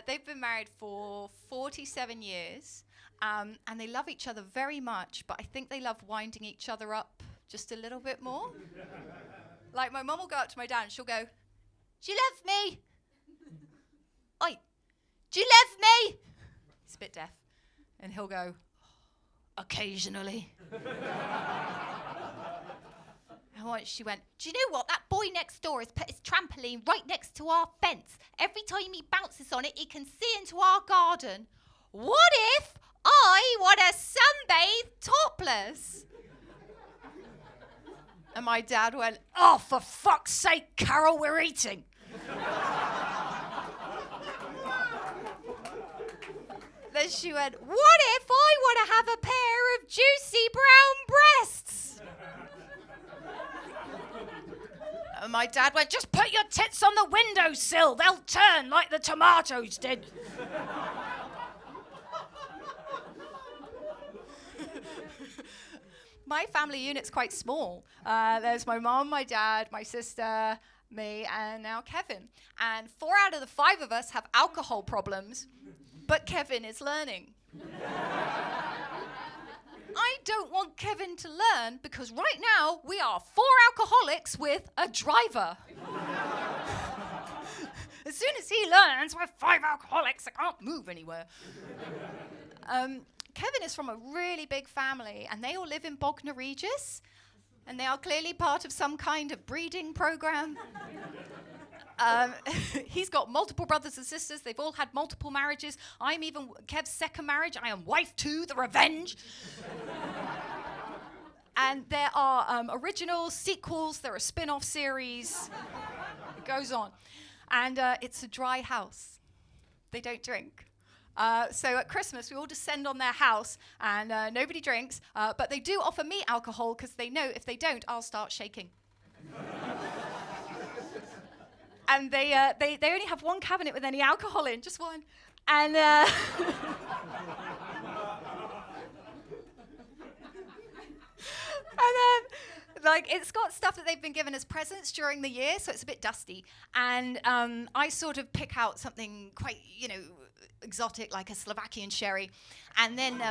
they've been married for 47 years, and they love each other very much, but I think they love winding each other up just a little bit more. Like, my mum will go up to my dad and she'll go, "Do you love me? Oi, do you love me?" He's a bit deaf. And he'll go, "Occasionally." And once she went, "Do you know what? That boy next door has put his trampoline right next to our fence. Every time he bounces on it, he can see into our garden. What if I want to sunbathe topless?" And my dad went, "Oh, for fuck's sake, Carol, we're eating." Then she went, "What if I want to have a pair of juicy brown breasts?" And my dad went, "Just put your tits on the windowsill. They'll turn like the tomatoes did." My family unit's quite small. There's my mom, my dad, my sister, me, and now Kevin. And 4 out of the 5 of us have alcohol problems, but Kevin is learning. I don't want Kevin to learn because right now we are 4 alcoholics with a driver. As soon as he learns we're 5 alcoholics, I can't move anywhere. Kevin is from a really big family and they all live in Bognor Regis and they are clearly part of some kind of breeding program. He's got multiple brothers and sisters. They've all had multiple marriages. I'm even Kev's second marriage. I am wife 2, the revenge. And there are originals, sequels. There are spin-off series. It goes on. And it's a dry house. They don't drink. So at Christmas, we all descend on their house and nobody drinks. But they do offer me alcohol because they know if they don't, I'll start shaking. And they only have one cabinet with any alcohol in, just one. And like, it's got stuff that they've been given as presents during the year, so it's a bit dusty. And I sort of pick out something quite, exotic, like a Slovakian sherry. And then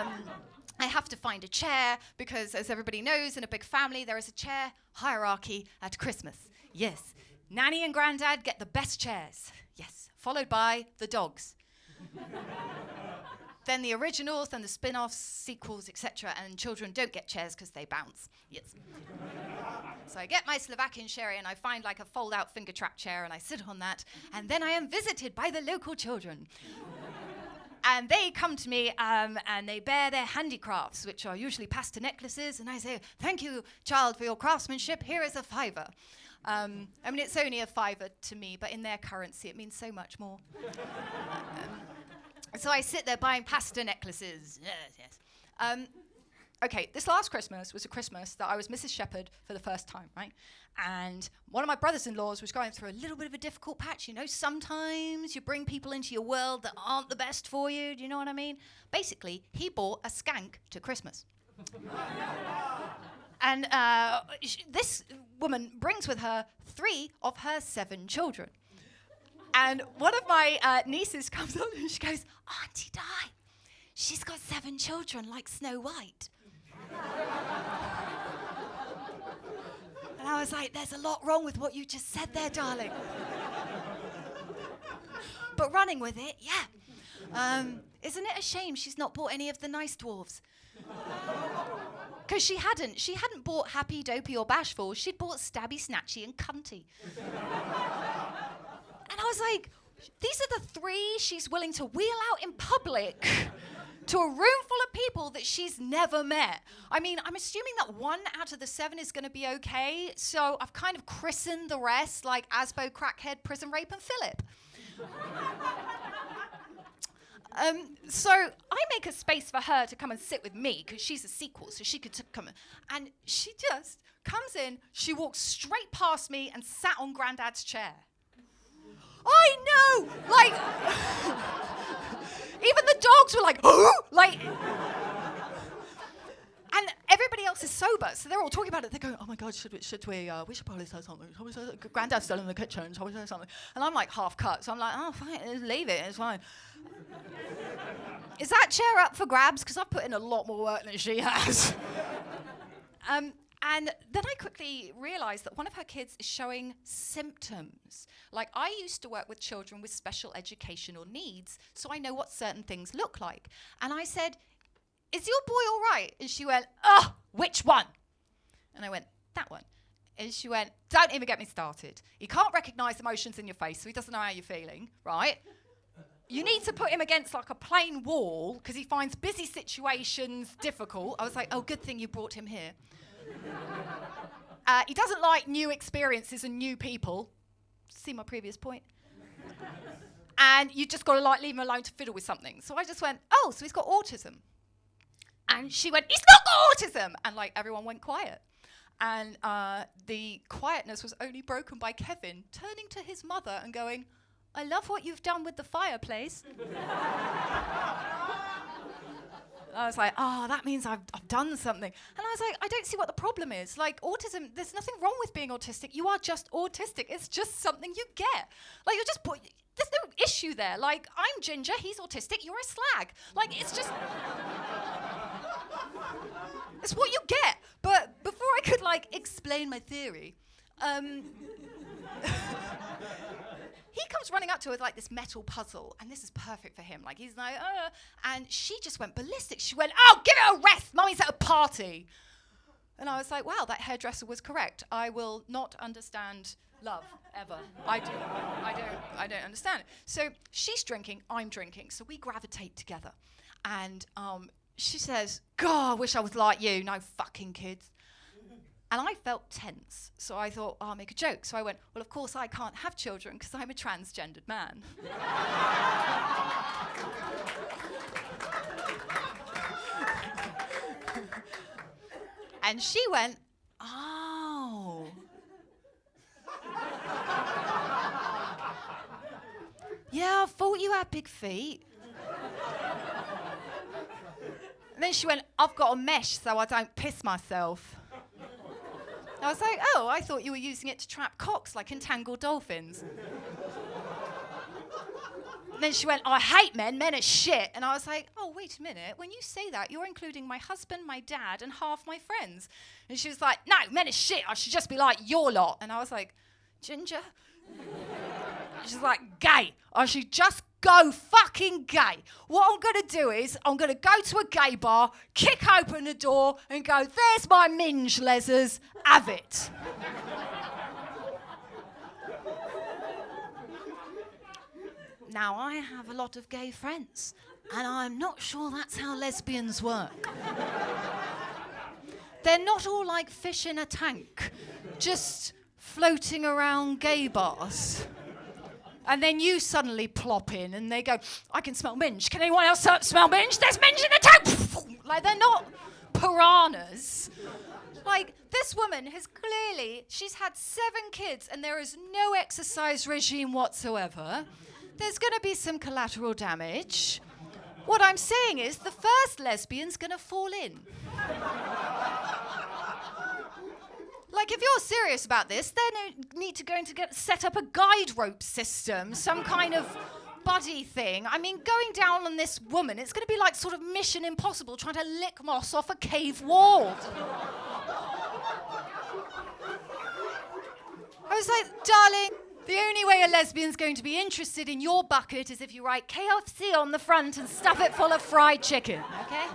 I have to find a chair, because as everybody knows, in a big family, there is a chair hierarchy at Christmas. Yes. Nanny and Grandad get the best chairs, yes, followed by the dogs. Then the originals, then the spin-offs, sequels, etc. And children don't get chairs because they bounce, yes. So I get my Slovakian sherry and I find like a fold-out finger trap chair and I sit on that and then I am visited by the local children. And they come to me and they bear their handicrafts, which are usually pasta necklaces, and I say, "Thank you, child, for your craftsmanship. Here is a £5." It's only a £5 to me, but in their currency, it means so much more. So I sit there buying pasta necklaces. Yes. Okay, this last Christmas was a Christmas that I was Mrs. Shepherd for the first time, right? And one of my brothers-in-laws was going through a little bit of a difficult patch. Sometimes you bring people into your world that aren't the best for you. Do you know what I mean? Basically, he bought a skank to Christmas. And this woman brings with her 3 of her 7 children. And one of my nieces comes up and she goes, "Auntie Di, she's got 7 children like Snow White." And I was like, "There's a lot wrong with what you just said there, darling." But running with it, yeah. Isn't it a shame she's not bought any of the nice dwarves? Because she hadn't bought Happy, Dopey or Bashful. She'd bought Stabby, Snatchy and Cunty. And I was like, these are the 3 she's willing to wheel out in public to a room full of people that she's never met. I mean, I'm assuming that 1 out of the 7 is going to be okay, so I've kind of christened the rest like Asbo, Crackhead, Prison Rape and Philip. So I make a space for her to come and sit with me because she's a sequel, so she could come in. And she just comes in, she walks straight past me and sat on Grandad's chair. I know! Like, even the dogs were like, "Oh!" Like, and everybody else house is sober, so they're all talking about it. They're going, oh my God, we should probably say something. Granddad's still in the kitchen, shall we say something? And I'm like half cut, so I'm like, oh, fine, leave it, it's fine. Is that chair up for grabs? Because I've put in a lot more work than she has. And then I quickly realised that one of her kids is showing symptoms. Like, I used to work with children with special educational needs, so I know what certain things look like. And I said, is your boy all right? And she went, oh, which one? And I went, that one. And she went, don't even get me started. He can't recognise emotions in your face, so he doesn't know how you're feeling, right? You need to put him against like a plain wall because he finds busy situations difficult. I was like, oh, good thing you brought him here. He doesn't like new experiences and new people. See my previous point? And you just got to like leave him alone to fiddle with something. So I just went, oh, so he's got autism. And she went, he's not got autism. And like everyone went quiet. And the quietness was only broken by Kevin turning to his mother and going, I love what you've done with the fireplace. I was like, oh, that means I've done something. And I was like, I don't see what the problem is. Like, autism, there's nothing wrong with being autistic. You are just autistic. It's just something you get. Like, you're just there's no issue there. Like, I'm Ginger, he's autistic, you're a slag. Like, it's just... it's what you get. But before I could, like, explain my theory, he comes running up to her with like this metal puzzle, and this is perfect for him. Like, he's like, and she just went ballistic. She went, oh, give it a rest. Mummy's at a party. And I was like, wow, that hairdresser was correct. I will not understand love ever. I don't understand it. So she's drinking, I'm drinking. So we gravitate together. And she says, God, I wish I was like you. No fucking kids. And I felt tense, so I thought, oh, I'll make a joke. So I went, well, of course I can't have children because I'm a transgendered man. And she went, oh. Yeah, I thought you had big feet. And then she went, I've got a mesh so I don't piss myself. I was like, oh, I thought you were using it to trap cocks like entangled dolphins. And then she went, I hate men, men are shit. And I was like, oh, wait a minute. When you say that, you're including my husband, my dad, and half my friends. And she was like, no, men are shit. I should just be like your lot. And I was like, Ginger? She's like, gay. I should just go fucking gay. What I'm going to do is I'm going to go to a gay bar, kick open the door and go, there's my minge lezzers, have it. Now, I have a lot of gay friends, and I'm not sure that's how lesbians work. They're not all like fish in a tank, just floating around gay bars. And then you suddenly plop in and they go, I can smell minge. Can anyone else smell minge? There's minge in the tank! Like, they're not piranhas. Like, this woman has clearly, she's had 7 kids and there is no exercise regime whatsoever. There's going to be some collateral damage. What I'm saying is the first lesbian's going to fall in. Like, if you're serious about this, then you need to set up a guide rope system, some kind of buddy thing. I mean, going down on this woman, it's going to be like sort of Mission Impossible trying to lick moss off a cave wall. I was like, darling, the only way a lesbian's going to be interested in your bucket is if you write KFC on the front and stuff it full of fried chicken, okay?